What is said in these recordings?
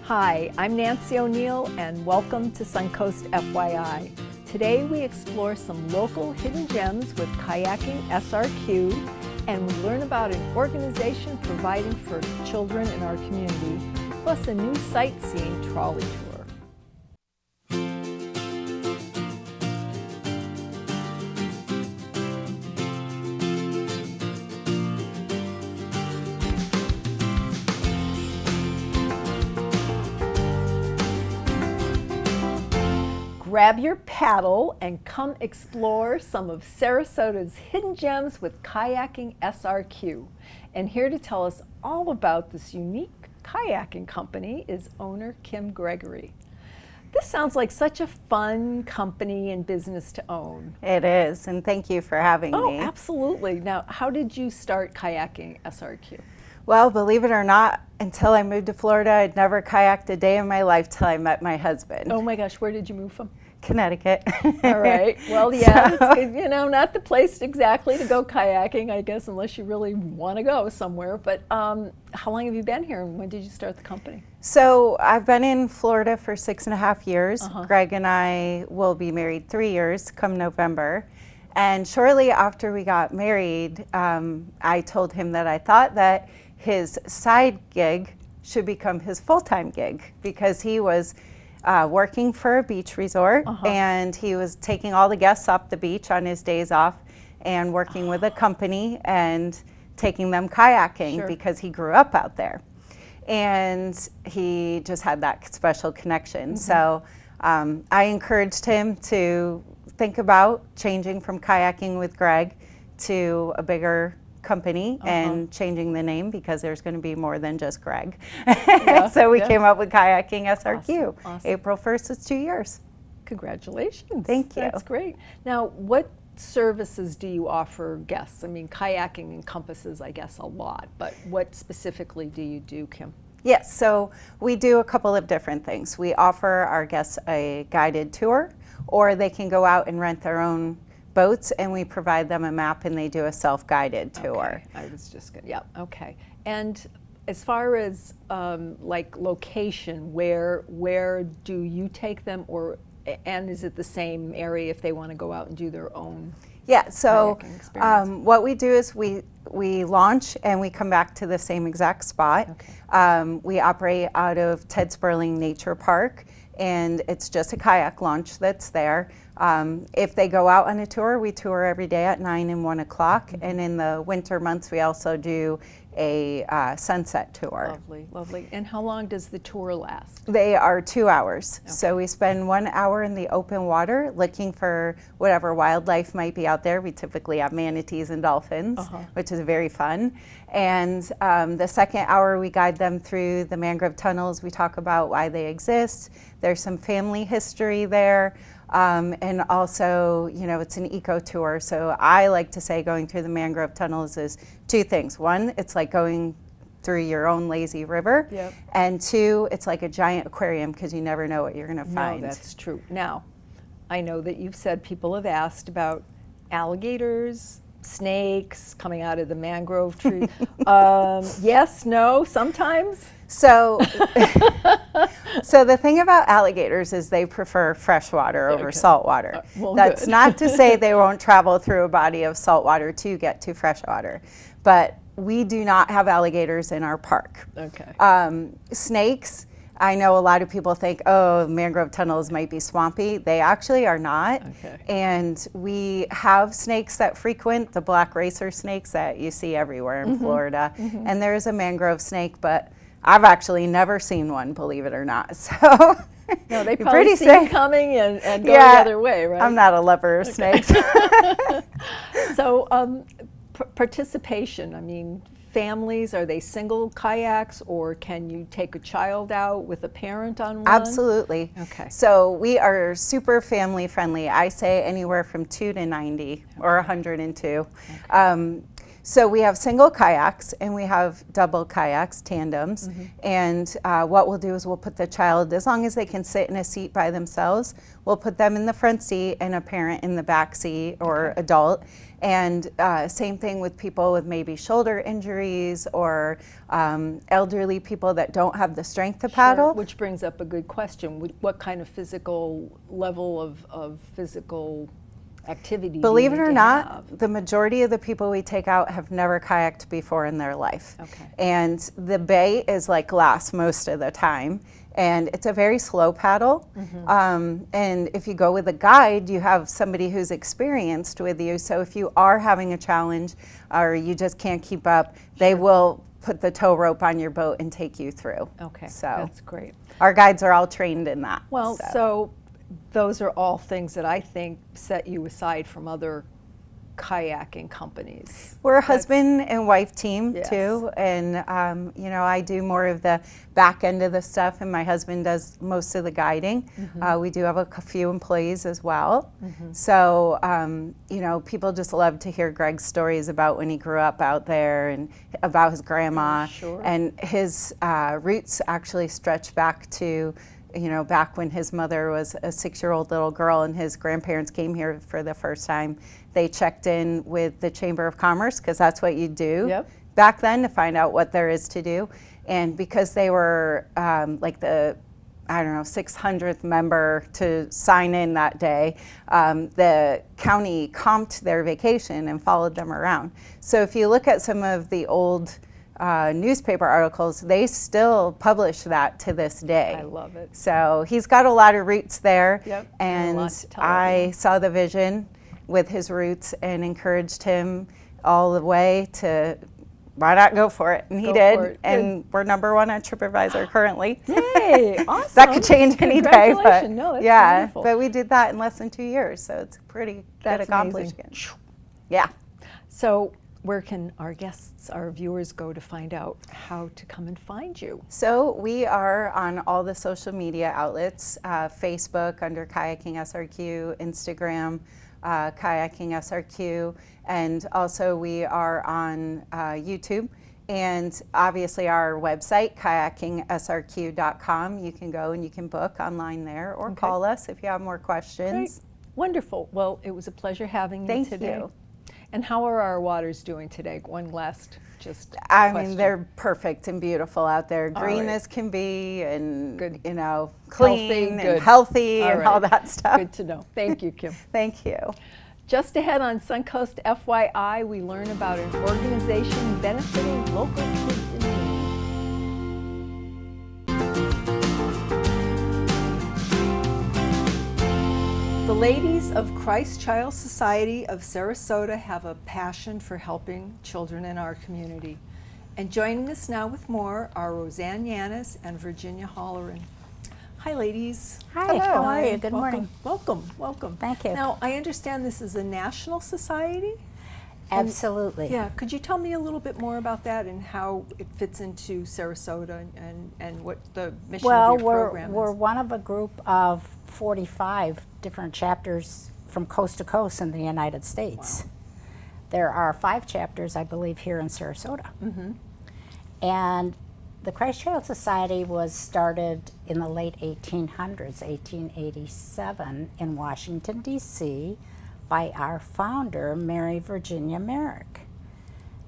Hi, I'm Nancy O'Neill and welcome to Suncoast FYI. Today we explore some local hidden gems with Kayaking SRQ and we learn about an organization providing for children in our community, plus a new sightseeing trolley tour. Grab your paddle and come explore some of Sarasota's hidden gems with Kayaking SRQ. And here to tell us all about this unique kayaking company is owner Kim Gregory. This sounds like such a fun company and business to own. It is, and thank you for having me. Oh, absolutely. Now, how did you start Kayaking SRQ? Well, believe it or not, until I moved to Florida, I'd never kayaked a day in my life till I met my husband. Oh my gosh, where did you move from? Connecticut. All right. Well, yeah, so, it's, you know, not the place exactly to go kayaking, I guess, unless you really want to go somewhere. But how long have you been here, and when did you start the company? So I've been in Florida for 6.5 years. Greg and I will be married 3 years come November. And shortly after we got married, I told him that I thought that his side gig should become his full-time gig because he was working for a beach resort and he was taking all the guests off the beach on his days off and working with a company and taking them kayaking because he grew up out there. And he just had that special connection. So I encouraged him to think about changing from kayaking with Greg to a bigger company and changing the name because there's going to be more than just Greg. So we came up with Kayaking SRQ. Awesome. April 1st is 2 years. Congratulations. Thank you. That's great. Now, what services do you offer guests? I mean, kayaking encompasses, I guess, a lot, but what specifically do you do, Kim? Yes, so we do a couple of different things. We offer our guests a guided tour, or they can go out and rent their own boats, and we provide them a map and they do a self-guided tour. Okay. I was just gonna, yeah, okay. And as far as like location, where do you take them, or and is it the same area if they want to go out and do their own? Yeah, so what we do is we launch and we come back to the same exact spot. Okay. We operate out of Ted Sperling Nature Park, and it's just a kayak launch that's there. If they go out on a tour, we tour every day at 9 and 1 o'clock. And in the winter months, we also do a sunset tour. Lovely, lovely. And how long does the tour last? They are 2 hours. Okay. So we spend 1 hour in the open water looking for whatever wildlife might be out there. We typically have manatees and dolphins, which is very fun. And the second hour, we guide them through the mangrove tunnels. We talk about why they exist. There's some family history there. And also, you know, it's an eco tour. So I like to say going through the mangrove tunnels is two things. One, it's like going through your own lazy river. Yep. And two, it's like a giant aquarium because you never know what you're going to find. No, that's true. Now, I know that you've said people have asked about alligators, snakes coming out of the mangrove tree. Yes, no, sometimes? So, so the thing about alligators is they prefer fresh water over salt water. Well, that's not to say they won't travel through a body of salt water to get to fresh water, but we do not have alligators in our park. Okay. Snakes, I know a lot of people think, oh, mangrove tunnels might be swampy. They actually are not. Okay. And we have snakes that frequent the black racer snakes that you see everywhere in Florida. And there's a mangrove snake, but I've actually never seen one, believe it or not. So no, they probably see it coming and go the other way, right? I'm not a lover of snakes. So participation, I mean, families, are they single kayaks, or can you take a child out with a parent on one? Absolutely. Okay. So we are super family friendly. I say anywhere from 2 to 90 or 102. Okay. So we have single kayaks and we have double kayaks, tandems. And what we'll do is we'll put the child, as long as they can sit in a seat by themselves, we'll put them in the front seat and a parent in the back seat or adult. And same thing with people with maybe shoulder injuries or elderly people that don't have the strength to paddle. Which brings up a good question. What kind of physical level of physical activity Believe do it you or need to not, have? the majority of the people we take out have never kayaked before in their life. Okay. And the bay is like glass most of the time. And it's a very slow paddle. And if you go with a guide, you have somebody who's experienced with you. So if you are having a challenge or you just can't keep up, they will put the tow rope on your boat and take you through. Okay, So that's great. our guides are all trained in that. Well, so those are all things that I think set you aside from other kayaking companies. We're a husband and wife team Yes. too, and you know, I do more of the back end of the stuff, and my husband does most of the guiding. We do have a few employees as well. So you know, people just love to hear Greg's stories about when he grew up out there and about his grandma. Sure. And his roots actually stretch back to, you know, back when his mother was a 6-year-old little girl and his grandparents came here for the first time. They checked in with the Chamber of Commerce, because that's what you do back then, to find out what there is to do. And because they were like the, I don't know, 600th member to sign in that day, the county comped their vacation and followed them around. So if you look at some of the old newspaper articles, they still publish that to this day. I love it. So he's got a lot of roots there. And a lot And to tell I everyone. saw the vision with his roots and encouraged him all the way to, why not go for it? And he Go did. for it. And we're #1 on TripAdvisor currently. Yay! Awesome. That could change any day. But Congratulations. No, that's yeah, wonderful. but we did that in less than 2 years. So it's a pretty That's good accomplishment. amazing. Yeah. So where can our guests, our viewers go to find out how to come and find you? So we are on all the social media outlets, Facebook under Kayaking SRQ, Instagram, Kayaking SRQ, and also we are on YouTube. And obviously our website, kayakingsrq.com, you can go and you can book online there or call us if you have more questions. Great. Wonderful. Well, it was a pleasure having you Thank today. you. And how are our waters doing today? One last just I question. mean, they're perfect and beautiful out there, green right. as can be, and Good. you know, clean Good. and healthy All and all right. that stuff. Good to know. Thank you, Kim. Thank you. Just ahead on Suncoast FYI, we learn about an organization benefiting local kids in need. The ladies of Christ Child Society of Sarasota have a passion for helping children in our community. And joining us now with more are Roseanne Yanis and Virginia Holleran. Hi, ladies. Hi, how are you? Good Welcome. morning. Welcome, welcome. Thank you. Now, I understand this is a national society? Absolutely. Yeah, could you tell me a little bit more about that and how it fits into Sarasota and what the mission Well, of your program we're is? one of a group of 45 different chapters from coast to coast in the United States. There are 5 chapters, I believe, here in Sarasota. And the Christ Child Society was started in the late 1800s, 1887, in Washington, D.C., by our founder, Mary Virginia Merrick.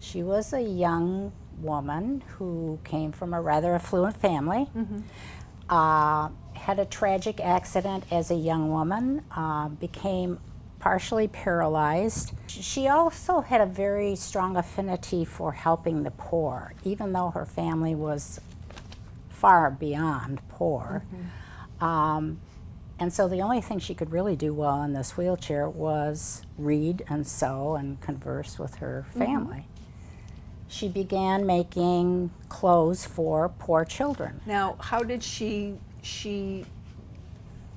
She was a young woman who came from a rather affluent family, had a tragic accident as a young woman, became partially paralyzed. She also had a very strong affinity for helping the poor, even though her family was far beyond poor. And so the only thing she could really do well in this wheelchair was read and sew and converse with her family. She began making clothes for poor children. Now, how did she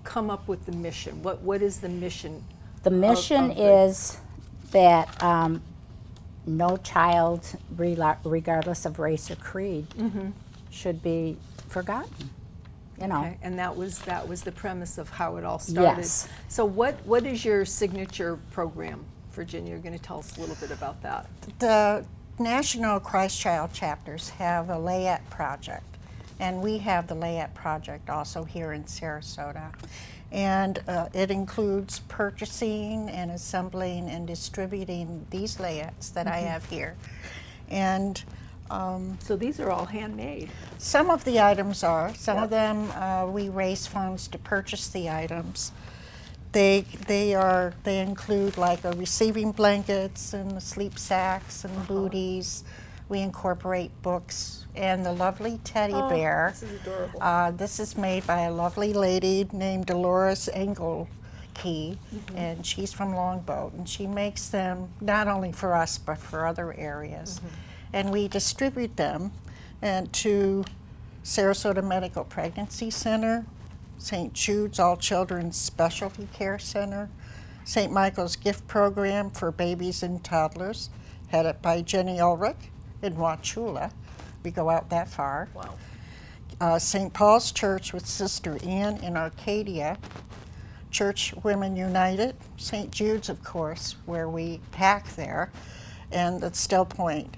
come up with the mission? What is the mission? The mission of the- is that no child, regardless of race or creed, should be forgotten. You know. Okay, and that was the premise of how it all started. Yes. So what is your signature program? Virginia, you're going to tell us a little bit about that. The national Christ Child chapters have a layette project, and we have the layette project also here in Sarasota. And it includes purchasing and assembling and distributing these layettes that I have here. And So these are all handmade. some of the items are, some of them we raise funds to purchase the items. They include like receiving blankets and sleep sacks and booties. We incorporate books and the lovely teddy bear. This is adorable. This is made by a lovely lady named Dolores Engelkey, and she's from Longboat, and she makes them not only for us but for other areas. And we distribute them to Sarasota Medical Pregnancy Center, St. Jude's All Children's Specialty Care Center, St. Michael's Gift Program for Babies and Toddlers, headed by Jenny Ulrich in Wauchula. We go out that far. Wow. St. Paul's Church with Sister Ann in Arcadia, Church Women United, St. Jude's, of course, where we pack there, and at Still Point.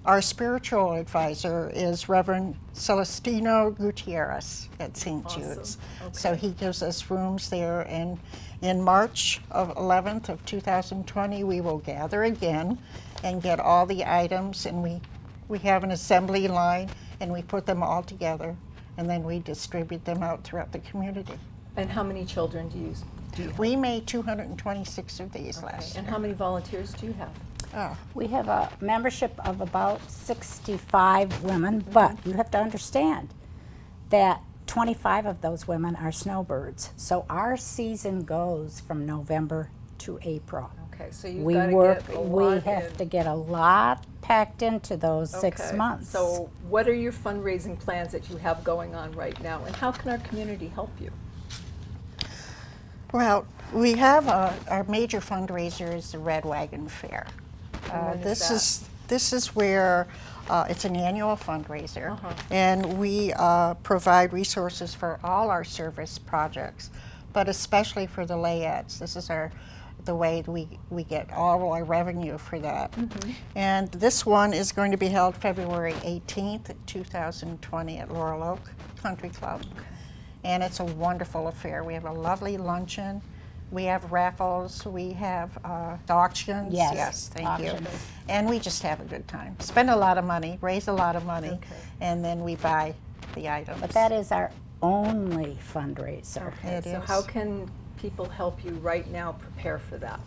Our spiritual advisor is Reverend Celestino Gutierrez at St. Jude's. So he gives us rooms there, and in March of 11th of 2020, we will gather again and get all the items, and we have an assembly line, and we put them all together, and then we distribute them out throughout the community. And how many children do you have? We made 226 of these last And year. how many volunteers do you have? We have a membership of about 65 women, but you have to understand that 25 of those women are snowbirds. So our season goes from November to April. Okay, so you've We got to work, get a we lot have in. to get a lot packed into those 6 Okay, months. So what are your fundraising plans that you have going on right now, and how can our community help you? Well, we have our major fundraiser is the Red Wagon Fair. when is This is where it's an annual fundraiser, and we provide resources for all our service projects, but especially for the layettes. This is the way we get all our revenue for that. And this one is going to be held February 18th, 2020 at Laurel Oak Country Club. And it's a wonderful affair. We have a lovely luncheon. We have raffles. We have auctions. Yes, Thank you. auctions. And we just have a good time. Spend a lot of money, raise a lot of money, and then we buy the items. But that is our only fundraiser. Okay, It so is. how can people help you right now prepare for that?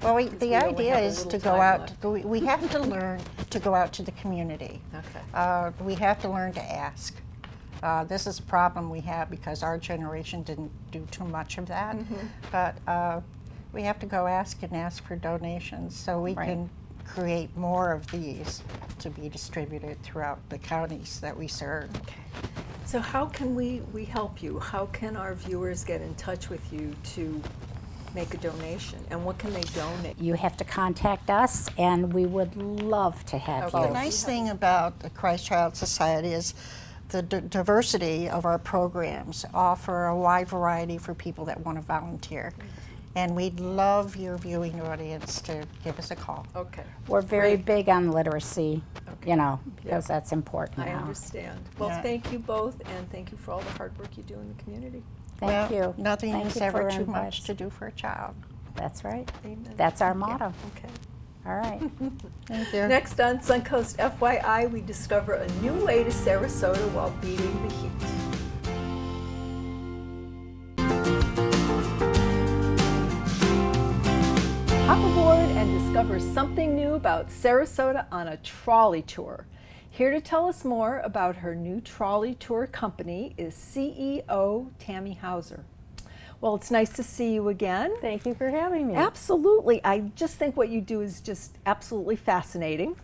Well, we the only idea have a is little to go time out. left. We have to learn to go out to the community. Okay. We have to learn to ask. This is a problem we have because our generation didn't do too much of that. But we have to go ask for donations so we Right. can create more of these to be distributed throughout the counties that we serve. So how can we help you? How can our viewers get in touch with you to make a donation? And what can they donate? You have to contact us, and we would love to have Okay. The you. nice thing about the Christ Child Society is the diversity of our programs offer a wide variety for people that want to volunteer. And we'd love your viewing audience to give us a call. Okay. We're very Great. big on literacy, you know, because that's important I now. understand. Well, Yeah. thank you both, and thank you for all the hard work you do in the community. Thank Well, you. Nothing Thank is you ever for too inviting much us. to do for a child. That's right. Amen. That's our motto. Okay. All right. Thank you. Next on Suncoast FYI, we discover a new way to Sarasota while beating the heat. Hop aboard and discover something new about Sarasota on a trolley tour. Here to tell us more about her new trolley tour company is CEO Tammy Hauser. Well, it's nice to see you again. Thank you for having me. Absolutely. I just think what you do is just absolutely fascinating.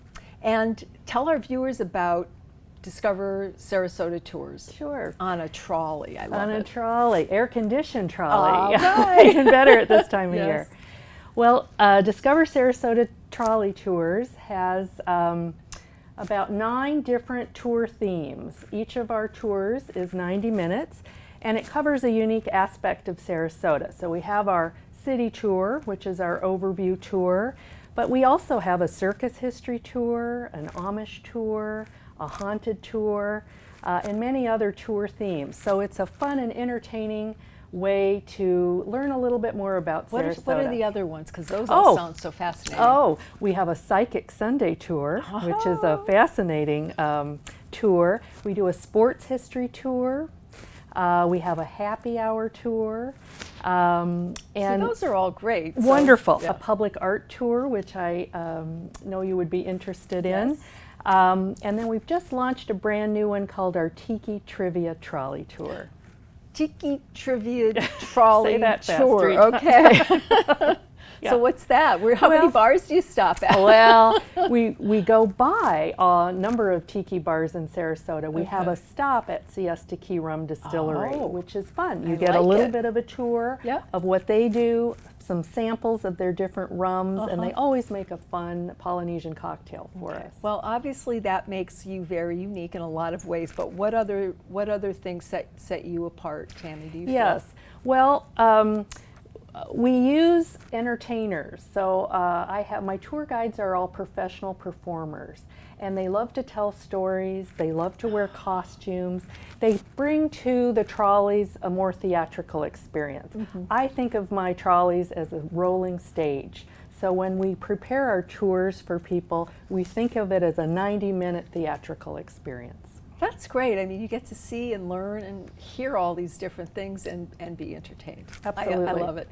And tell our viewers about Discover Sarasota Tours. Sure. On a trolley. I love On a it. trolley, air-conditioned trolley. All right. Even better at this time of Yes. year. Well, Discover Sarasota Trolley Tours has about 9 different tour themes. Each of our tours is 90 minutes, and it covers a unique aspect of Sarasota. So we have our city tour, which is our overview tour, but we also have a circus history tour, an Amish tour, a haunted tour, and many other tour themes. So it's a fun and entertaining way to learn a little bit more about Sarasota. What are the other ones? Because those all sound so fascinating. Oh, we have a Psychic Sunday tour, which is a fascinating tour. We do a sports history tour. We have a happy hour tour. And those are all great. Wonderful. So, yeah. A public art tour, which I know you would be interested in. Yes. And then we've just launched a brand new one called our Tiki Trivia Trolley Tour. Tiki Trivia Trolley Say that fast, Tour. Rita. Okay. Yeah. So what's that? How many bars do you stop at? Well, we go by a number of tiki bars in Sarasota. We have a stop at Siesta Key Rum Distillery, which is fun. You get a little bit of a tour of what they do, some samples of their different rums, and they always make a fun Polynesian cocktail for us. Well, obviously that makes you very unique in a lot of ways, but what other things set you apart, Tammy, do you feel? Yes. Well, we use entertainers. So my tour guides are all professional performers, and they love to tell stories. They love to wear costumes. They bring to the trolleys a more theatrical experience. I think of my trolleys as a rolling stage. So when we prepare our tours for people, we think of it as a 90-minute theatrical experience. That's great. I mean, you get to see and learn and hear all these different things and be entertained. Absolutely. I love it.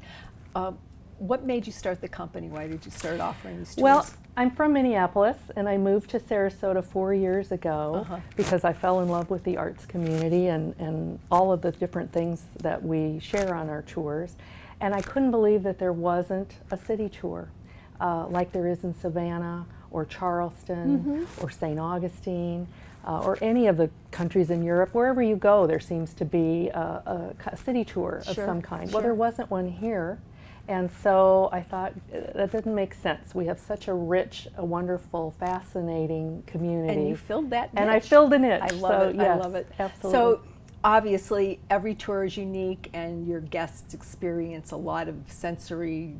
What made you start the company? Why did you start offering these tours? Well, I'm from Minneapolis, and I moved to Sarasota 4 years ago because I fell in love with the arts community and all of the different things that we share on our tours. And I couldn't believe that there wasn't a city tour like there is in Savannah or Charleston or St. Augustine. Or any of the countries in Europe. Wherever you go, there seems to be a city tour of some kind. Well, there wasn't one here, and so I thought that didn't make sense. We have such a rich, a wonderful, fascinating community. And you filled that niche. And I filled a niche. I love it. Yes, I love it. Absolutely. So obviously, every tour is unique, and your guests experience a lot of sensory,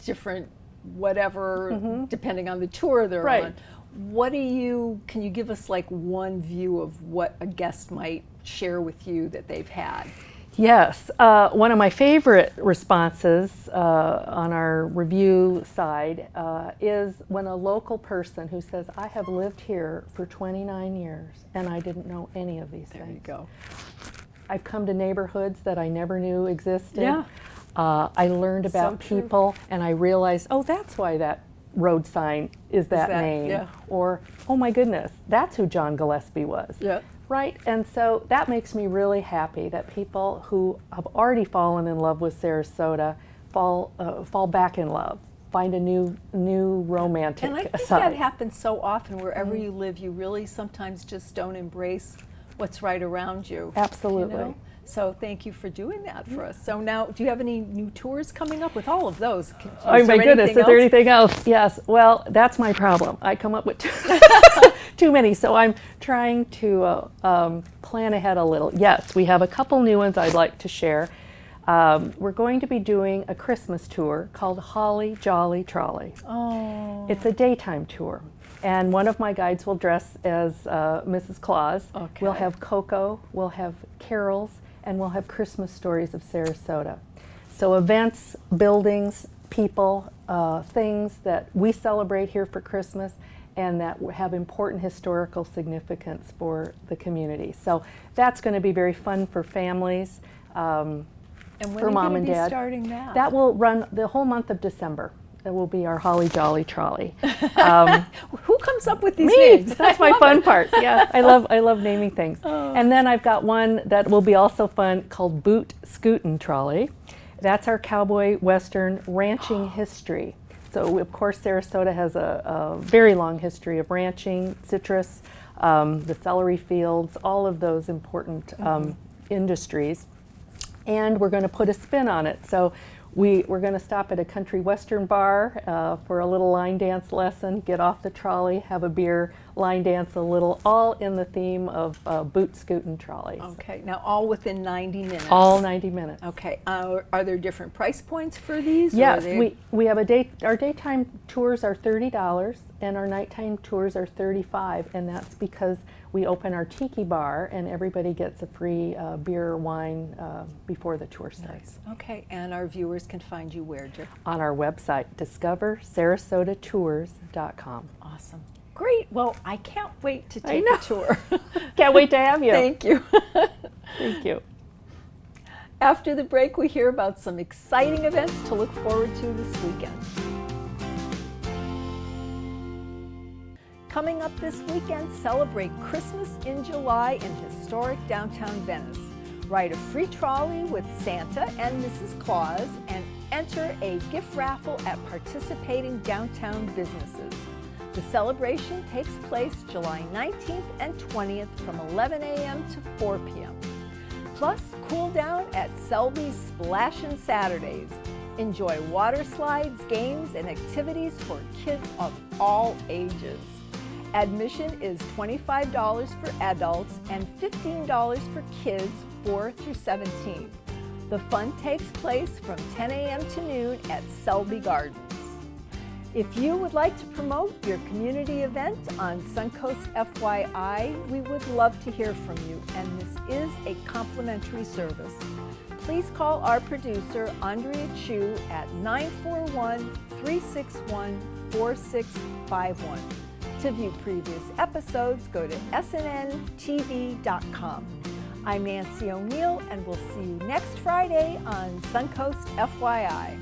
different whatever, depending on the tour they're on. Can you give us like one view of what a guest might share with you that they've had? Yes, one of my favorite responses on our review side is when a local person who says, I have lived here for 29 years and I didn't know any of these things. There you go. I've come to neighborhoods that I never knew existed. Yeah. I learned about people and I realized, oh, that's why that road sign is that name. Yeah. Or, oh my goodness, that's who John Gillespie was. Yeah. Right? And so that makes me really happy that people who have already fallen in love with Sarasota fall back in love, find a new romantic side. And I think that happens so often wherever you live. You really sometimes just don't embrace what's right around you. Absolutely. So thank you for doing that for us. So now, do you have any new tours coming up with all of those? Oh my goodness, is there anything else? Yes, well, that's my problem. I come up with too many, so I'm trying to plan ahead a little. Yes, we have a couple new ones I'd like to share. We're going to be doing a Christmas tour called Holly Jolly Trolley. Oh. It's a daytime tour. And one of my guides will dress as Mrs. Claus. Okay. We'll have cocoa, we'll have carols, and we'll have Christmas stories of Sarasota. So events, buildings, people, things that we celebrate here for Christmas and that have important historical significance for the community. So that's going to be very fun for families, and when for mom are you and be dad. Starting that? That will run the whole month of December. That will be our Holly Jolly Trolley. Who comes up with these Me. names? That's my fun part. Yeah, I love naming things. Oh. And then I've got one that will be also fun called Boot Scootin' Trolley. That's our cowboy western ranching history. So of course Sarasota has a very long history of ranching, citrus, the celery fields, all of those important industries. And we're going to put a spin on it. So We're going to stop at a country western bar for a little line dance lesson, get off the trolley, have a beer, line dance a little, all in the theme of boot scooting trolleys. Okay, now all within 90 minutes. All 90 minutes. Okay, are there different price points for these? or Yes, are they- we have our daytime tours are $30 and our nighttime tours are $35, and that's because we open our tiki bar and everybody gets a free beer or wine before the tour starts. Okay, and our viewers can find you where, Jeff? On our website, discoversarasotatours.com. Awesome. Great. Well, I can't wait to I take know. a tour. Can't wait to have you. Thank you. Thank you. After the break, we hear about some exciting events to look forward to this weekend. Coming up this weekend, celebrate Christmas in July in historic downtown Venice. Ride a free trolley with Santa and Mrs. Claus and enter a gift raffle at participating downtown businesses. The celebration takes place July 19th and 20th from 11 a.m. to 4 p.m. Plus, cool down at Selby's Splashin' Saturdays. Enjoy water slides, games, and activities for kids of all ages. Admission is $25 for adults and $15 for kids 4 through 17. The fun takes place from 10 a.m. to noon at Selby Gardens. If you would like to promote your community event on Suncoast FYI, we would love to hear from you, and this is a complimentary service. Please call our producer, Andrea Chu, at 941-361-4651. To view previous episodes, go to snntv.com. I'm Nancy O'Neill, and we'll see you next Friday on Suncoast FYI.